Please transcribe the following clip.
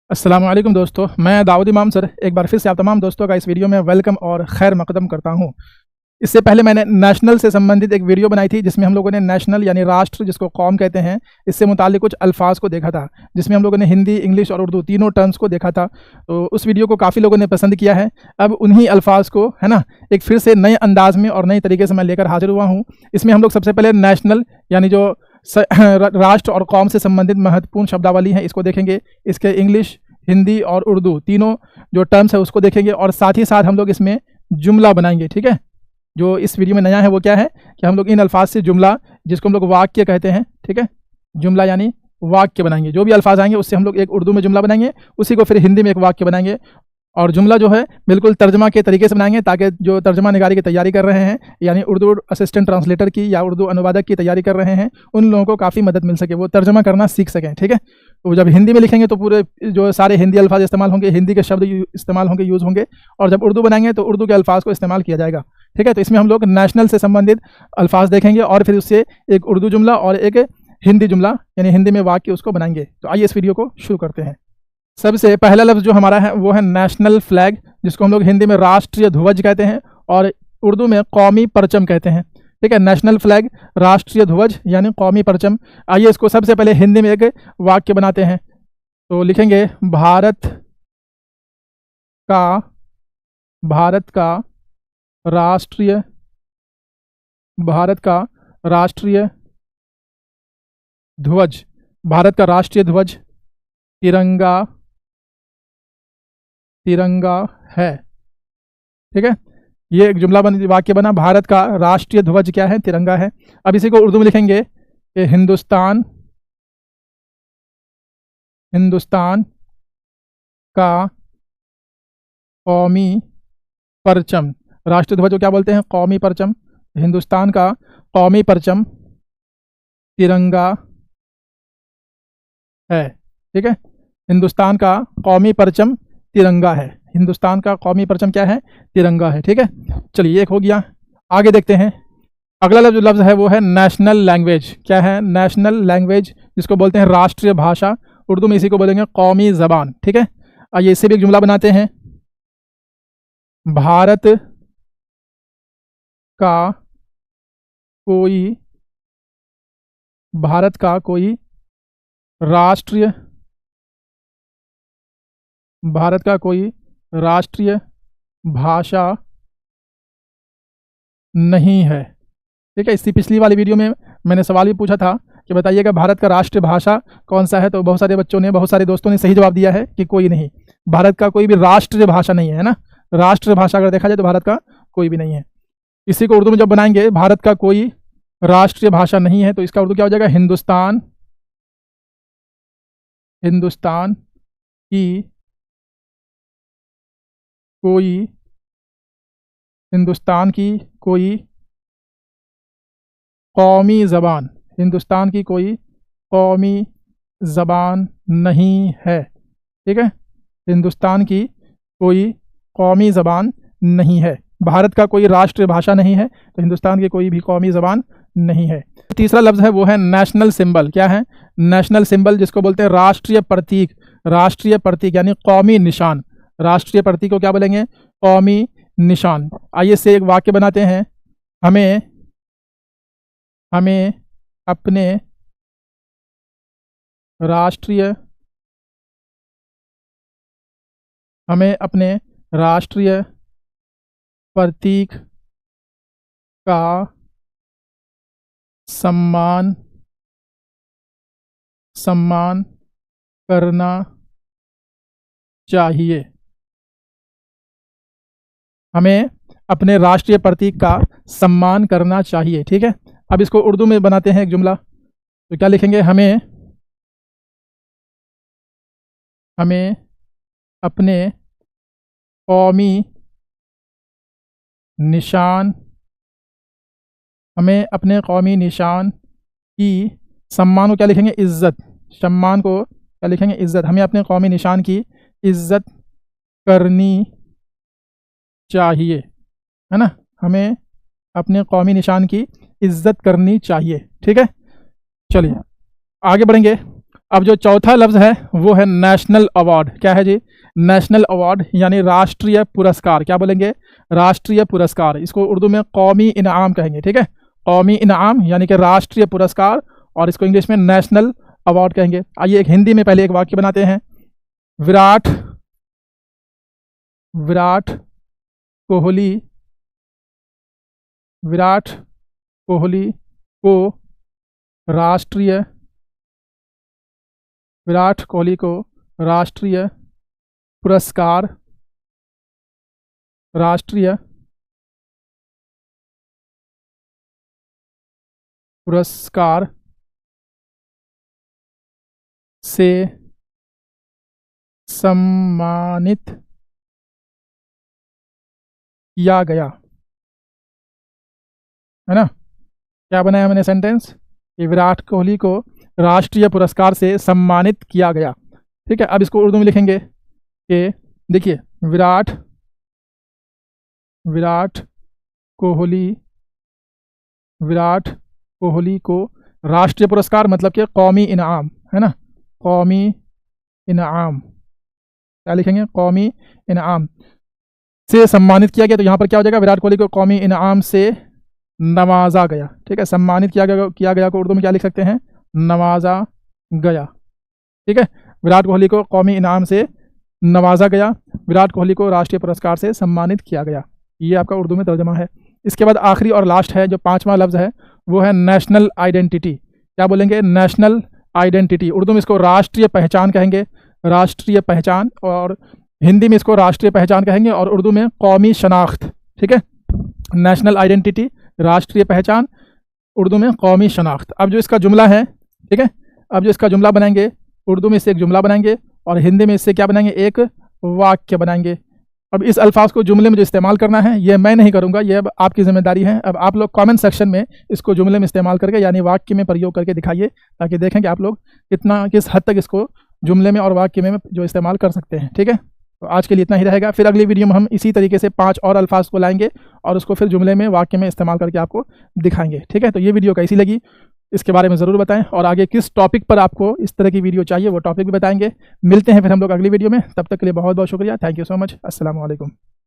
अस्सलाम वालेकुम दोस्तों, मैं दाऊद इमाम सर एक बार फिर से आप तमाम दोस्तों का इस वीडियो में वेलकम और खैर मकदम करता हूं। इससे पहले मैंने नेशनल से संबंधित एक वीडियो बनाई थी जिसमें हम लोगों ने नेशनल यानी राष्ट्र जिसको कौम कहते हैं इससे मुताल्लिक कुछ अल्फाज को देखा था, जिसमें हम लोगों ने हिंदी, इंग्लिश और उर्दू तीनों टर्म्स को देखा था। तो उस वीडियो को काफ़ी लोगों ने पसंद किया है। अब उन्हीं अल्फाज को है ना एक फिर से नए अंदाज में और नए तरीके से मैं लेकर हाजिर हुआ हूँ। इसमें हम लोग सबसे पहले नेशनल यानी जो राष्ट्र और कौम से संबंधित महत्वपूर्ण शब्दावली है इसको देखेंगे। इसके इंग्लिश, हिंदी और उर्दू तीनों जो टर्म्स है उसको देखेंगे और साथ ही साथ हम लोग इसमें जुमला बनाएंगे। ठीक है, जो इस वीडियो में नया है वो क्या है कि हम लोग इन अल्फाज से जुमला, जिसको हम लोग वाक्य कहते हैं, ठीक है, जुमला यानी वाक्य बनाएंगे। जो भी अल्फाज आएंगे उससे हम लोग एक उर्दू में जुमला बनाएंगे, उसी को फिर हिंदी में एक वाक्य बनाएंगे। और जुमला जो है बिल्कुल तर्जमा के तरीके से बनाएंगे ताकि जो तर्जमा निगारी की तैयारी कर रहे हैं यानी उर्दू असिस्टेंट ट्रांसलेटर की या उर्दू अनुवादक की तैयारी कर रहे हैं उन लोगों को काफ़ी मदद मिल सके, वो तर्जमा करना सीख सकें। ठीक है, तो जब हिंदी में लिखेंगे तो पूरे जो सारे हिंदी अल्फाज इस्तेमाल होंगे, हिंदी के शब्द इस्तेमाल होंगे, यूज़ होंगे, और जब उर्दू बनाएंगे तो उर्दू के अल्फाज को इस्तेमाल किया जाएगा। ठीक है, तो इसमें हम लोग नेशनल से संबंधित अल्फाज देखेंगे और फिर उससे एक उर्दू जुमला और एक हिंदी जुमला यानी हिंदी में वाक्य उसको बनाएंगे। तो आइए इस वीडियो को शुरू करते हैं। सबसे पहला लफ्ज़ जो हमारा है वो है नेशनल फ्लैग, जिसको हम लोग हिंदी में राष्ट्रीय ध्वज कहते हैं और उर्दू में कौमी परचम कहते हैं। ठीक है, नेशनल फ्लैग, राष्ट्रीय ध्वज यानी कौमी परचम। आइए इसको सबसे पहले हिंदी में एक वाक्य बनाते हैं। तो लिखेंगे भारत का राष्ट्रीय ध्वज, भारत का राष्ट्रीय ध्वज तिरंगा है। ठीक है, ये एक जुमला वाक्य बना, भारत का राष्ट्रीय ध्वज क्या है? तिरंगा है। अब इसी को उर्दू में लिखेंगे कि हिंदुस्तान का कौमी परचम, राष्ट्रीय ध्वज को क्या बोलते हैं? कौमी परचम। हिंदुस्तान का कौमी परचम तिरंगा है। ठीक है, हिंदुस्तान का कौमी परचम तिरंगा है। हिंदुस्तान का कौमी परचम क्या है? तिरंगा है। ठीक है, चलिए एक हो गया। आगे देखते हैं। अगला लफ्ज़ है वो है नेशनल लैंग्वेज। क्या है? नेशनल लैंग्वेज, जिसको बोलते हैं राष्ट्रीय भाषा। उर्दू में इसी को बोलेंगे कौमी ज़बान। ठीक है, आइए इससे भी एक जुमला बनाते हैं। भारत का कोई राष्ट्रीय भाषा नहीं है। ठीक है, इससे पिछली वाली वीडियो में मैंने सवाल भी पूछा था कि बताइएगा भारत का राष्ट्रीय भाषा कौन सा है, तो बहुत सारे दोस्तों ने सही जवाब दिया है कि कोई नहीं, भारत का कोई भी राष्ट्रीय भाषा नहीं है ना। राष्ट्रीय भाषा अगर देखा जाए तो भारत का कोई भी नहीं है। इसी को उर्दू में जब बनाएंगे, भारत का कोई राष्ट्रीय भाषा नहीं है, तो इसका उर्दू क्या हो जाएगा? हिंदुस्तान की कोई कौमी ज़बान, हिंदुस्तान की कोई कौमी ज़बान नहीं है। ठीक है, हिंदुस्तान की कोई कौमी ज़बान नहीं है। भारत का कोई राष्ट्रीय भाषा नहीं है तो हिंदुस्तान की कोई भी कौमी ज़बान नहीं है। तीसरा लफ्ज़ है वो है नेशनल सिंबल। क्या है? नेशनल सिंबल, जिसको बोलते हैं राष्ट्रीय प्रतीक। राष्ट्रीय प्रतीक यानी कौमी निशान। राष्ट्रीय प्रतीक को क्या बोलेंगे? कौमी निशान। आइए इससे एक वाक्य बनाते हैं। हमें अपने राष्ट्रीय प्रतीक का सम्मान करना चाहिए। हमें अपने राष्ट्रीय प्रतीक का सम्मान करना चाहिए। ठीक है, अब इसको उर्दू में बनाते हैं एक जुमला। तो क्या लिखेंगे? हमें अपने कौमी निशान की सम्मान को क्या लिखेंगे? इज्जत। सम्मान को क्या लिखेंगे? इज्जत। हमें अपने कौमी निशान की इज्जत करनी चाहिए, है ना। हमें अपने कौमी निशान की इज्जत करनी चाहिए। ठीक है, चलिए आगे बढ़ेंगे। अब जो चौथा लफ्ज़ है वो है नेशनल अवार्ड। क्या है जी? नेशनल अवार्ड यानी राष्ट्रीय पुरस्कार। क्या बोलेंगे? राष्ट्रीय पुरस्कार। इसको उर्दू में कौमी इनाम कहेंगे। ठीक है, कौमी इनाम यानी कि राष्ट्रीय पुरस्कार, और इसको इंग्लिश में नेशनल अवार्ड कहेंगे। आइए एक हिंदी में पहले एक वाक्य बनाते हैं। विराट कोहली को राष्ट्रीय पुरस्कार से सम्मानित किया गया। है ना? क्या बनाया मैंने सेंटेंस कि विराट कोहली को राष्ट्रीय पुरस्कार से सम्मानित किया गया। ठीक है, अब इसको उर्दू में लिखेंगे कि देखिए, विराट कोहली को राष्ट्रीय पुरस्कार मतलब कि कौमी इनाम, है ना, कौमी इनाम, क्या लिखेंगे? कौमी इनाम से सम्मानित किया गया। तो यहाँ पर क्या हो जाएगा? विराट कोहली को कौमी इनाम से नवाजा गया। ठीक है, सम्मानित किया गया को उर्दू में क्या लिख सकते हैं? नवाजा गया। ठीक है, विराट कोहली को कौमी इनाम से नवाजा गया, विराट कोहली को राष्ट्रीय पुरस्कार से सम्मानित किया गया। ये आपका उर्दू में तर्जमा है। इसके बाद आखिरी और लास्ट है जो पांचवा लफ्ज़ है वो है नेशनल आइडेंटिटी। क्या बोलेंगे? National identity. उर्दू में इसको राष्ट्रीय पहचान कहेंगे, राष्ट्रीय पहचान, और हिंदी में इसको राष्ट्रीय पहचान कहेंगे, और उर्दू में कौमी शनाख्त। ठीक है, नेशनल आइडेंटिटी, राष्ट्रीय पहचान, उर्दू में कौमी शनाख्त। अब जो इसका जुमला है, ठीक है, अब जो इसका जुमला बनाएंगे, उर्दू में इससे एक जुमला बनाएंगे और हिंदी में इससे क्या बनाएंगे? एक वाक्य बनाएंगे। अब इस अल्फाज को जुमले में जो इस्तेमाल करना है ये मैं नहीं करूँगा, ये अब आपकी जिम्मेदारी है। अब आप लोग कमेंट सेक्शन में इसको जुमले में इस्तेमाल करके यानी वाक्य में प्रयोग करके दिखाइए, ताकि देखें कि आप लोग किस हद तक इसको जुमले में और वाक्य में जो इस्तेमाल कर सकते हैं। ठीक है, तो आज के लिए इतना ही रहेगा। फिर अगली वीडियो में हम इसी तरीके से 5 और अल्फाज को लाएंगे और उसको फिर जुमले में, वाक्य में इस्तेमाल करके आपको दिखाएंगे। ठीक है, तो ये वीडियो कैसी लगी इसके बारे में ज़रूर बताएं, और आगे किस टॉपिक पर आपको इस तरह की वीडियो चाहिए वो टॉपिक भी बताएंगे। मिलते हैं फिर हम लोग अगली वीडियो में, तब तक के लिए बहुत बहुत शुक्रिया। Thank you so much. अस्सलाम वालेकुम।